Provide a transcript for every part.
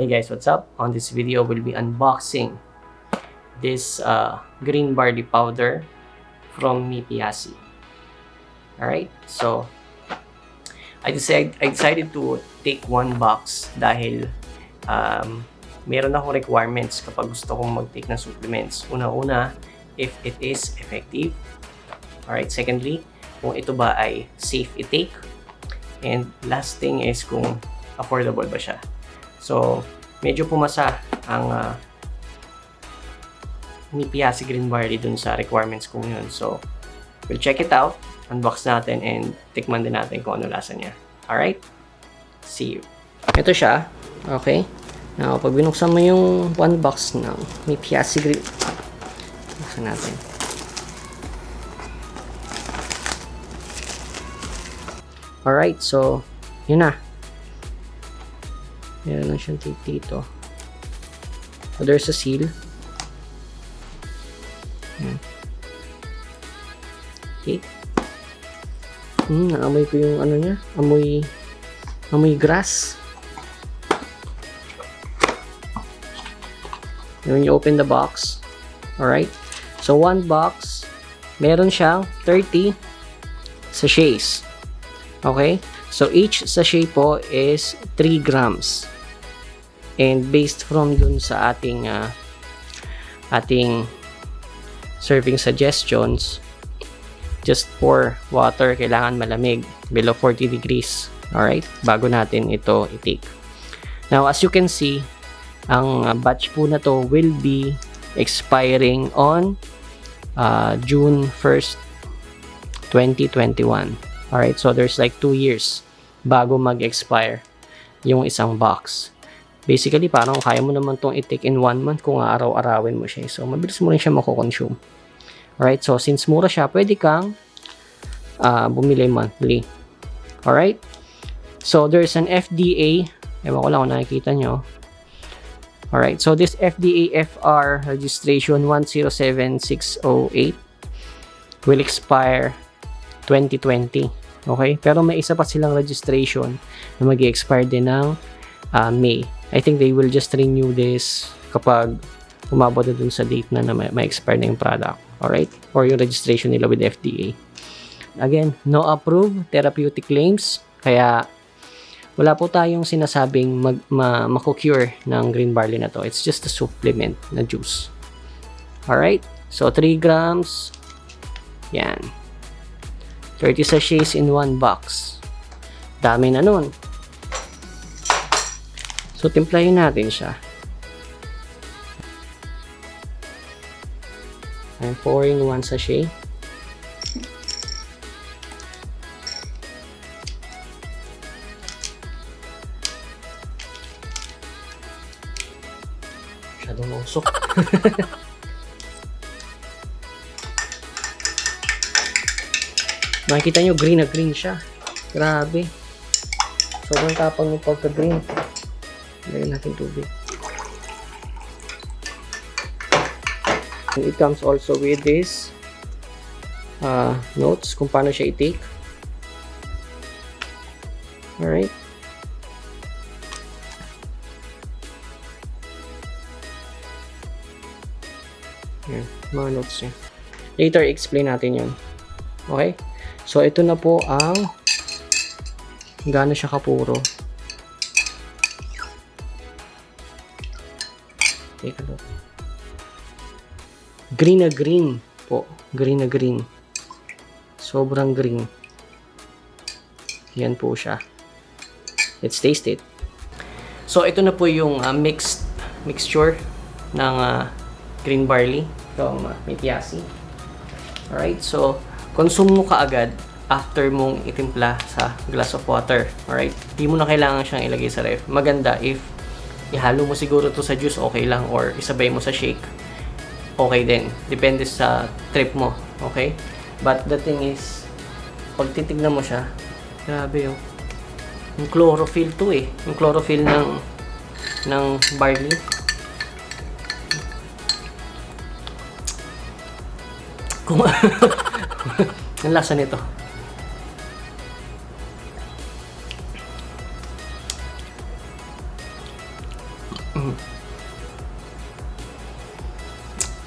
Hey guys, what's up? On this video, we'll be unboxing this green barley powder from MIPIACI. Alright, so I decided to take one box dahil meron akong requirements kapag gusto kong mag-take ng supplements. Una-una, if it is effective. Alright, secondly, kung ito ba ay safe i-take. And last thing is kung affordable ba siya. So, medyo pumasa ang MIPIACI Green Barley dun sa requirements kong yun. So, we'll check it out, unbox natin, and tikman din natin kung ano lasa niya. Alright? See you. Ito siya. Okay? Now, pag binuksan mo yung one box ng MIPIACI Green, buksan natin. Alright, so, yun na. Meron lang siyang tape dito. So, there's a seal. Okay. Naamoy ko yung ano niya. Amoy grass. When you open the box. Alright. So, one box. Meron siyang 30 sachets. Okay. So, each sachet po is 3 grams. And based from dun sa ating serving suggestions, just pour water, kailangan malamig, below 40 degrees. Alright? Bago natin ito i-take. Now, as you can see, ang batch po na to will be expiring on June 1st, 2021. Alright, so there's like 2 years bago mag-expire yung isang box. Basically, parang kaya mo naman itong i-take in 1 month kung araw-arawin mo siya. So, mabilis mo rin siya mako-consume. Alright, so since mura siya, pwede kang bumili monthly. Alright? So, there's an FDA. Ewan ko lang kung nakikita nyo. Alright, so this FDA FR registration 107608 will expire 2020. Okay? Pero may isa pa silang registration na mag-expire din ng May. I think they will just renew this kapag umabot na dun sa date na may expire na yung product. Alright? Or yung registration nila with FDA. Again, no approved therapeutic claims. Kaya wala po tayong sinasabing mako-cure ng green barley na to. It's just a supplement na juice. Alright? So, 3 grams. Yan. 30 sachets in 1 box. Dami na nun. So, timplahin natin siya. I'm pouring 1 sachet. Masyadong usok. Makikita nyo, green na green siya. Grabe. Sobrang tapang yung pagka-green. Lagyan natin tubig. And it comes also with this notes kung paano siya i-take. Alright. Yan, mga notes niya. Later, explain natin yun. Okay? So, ito na po ang gaano siya kapuro. Take a look. Green na green po. Green na green. Sobrang green. Yan po siya. Let's taste it. So, ito na po yung mixture ng green barley from MIPIACI. Alright, so consume mo kaagad after mong itimpla sa glass of water. Alright? Di mo na kailangan siyang ilagay sa ref. Maganda if ihalo mo siguro to sa juice, okay lang. Or isabay mo sa shake, okay din. Depende sa trip mo. Okay? But the thing is, pag titignan mo siya, grabe yun. Yung chlorophyll to eh. Yung chlorophyll ng barley. Kung ang lasa nito.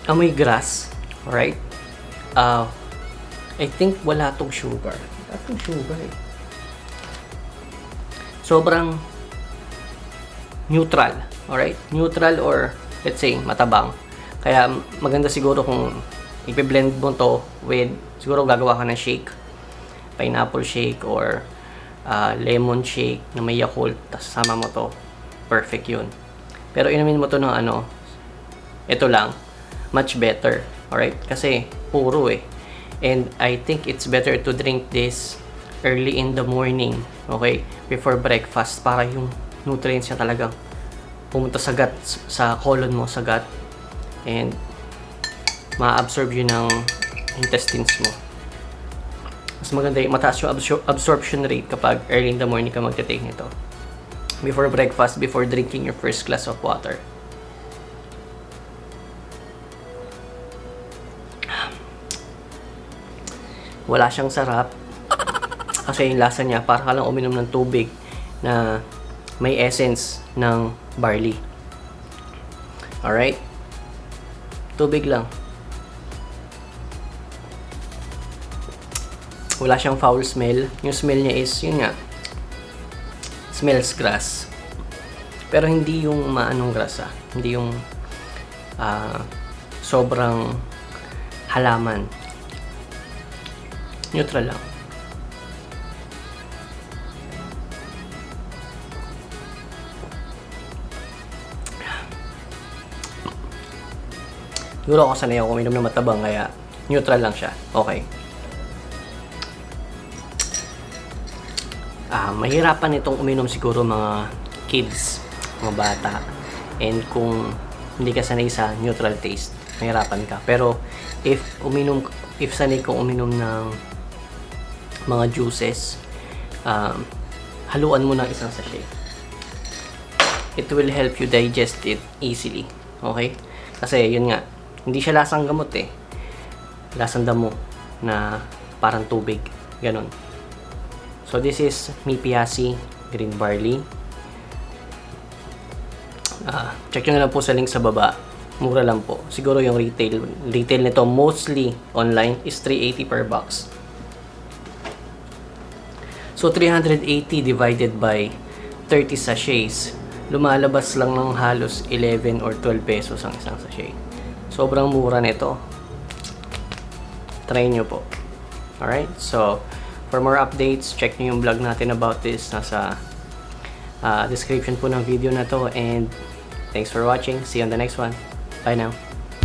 Amoy grass. Alright? I think wala tong sugar. Wala tong sugar eh. Sobrang neutral. Alright? Neutral or let's say matabang. Kaya maganda siguro kung ipi-blend mo to with, siguro gagawa ka ng shake. Pineapple shake or lemon shake na may Yakult, tapos sama mo to. Perfect yun. Pero inumin mo to ng ano, ito lang, much better. Alright? Kasi puro eh. And I think it's better to drink this early in the morning. Okay? Before breakfast, para yung nutrients niya talagang pumunta sa gut, sa colon mo, sa gut. And ma-absorb yun ng intestines mo. Mas maganda yung mataas yung absorption rate kapag early in the morning ka magte-take nito. Before breakfast, before drinking your first glass of water. Wala siyang sarap. Kasi yung lasa niya, para ka lang uminom ng tubig na may essence ng barley. Alright? Tubig lang. Wala siyang foul smell. Yung smell niya is, yun nga, smells grass. Pero hindi yung maanong grass Hindi yung sobrang halaman. Neutral lang. Siguro ako sanay ako uminom na matabang, kaya neutral lang siya. Okay. Mahirapan itong uminom siguro mga kids, mga bata. And kung hindi ka sanay sa neutral taste, mahirapan ka. Pero if sanay kang uminom ng mga juices, haluan mo ng isang sachet. It will help you digest it easily. Okay? Kasi yun nga, hindi siya lasang gamot eh. Lasang damo na parang tubig. Ganon. So this is MIPIACI Green Barley. Check nyo na lang po sa link sa baba. Mura lang po. Siguro yung retail nito mostly online is 380 per box. So 380 divided by 30 sachets, lumalabas lang ng halos 11 or 12 pesos ang isang sachet. Sobrang mura nito. Try nyo po. Alright? So for more updates, check nyo yung vlog natin about this. Nasa description po ng video na to. And thanks for watching. See you on the next one. Bye now.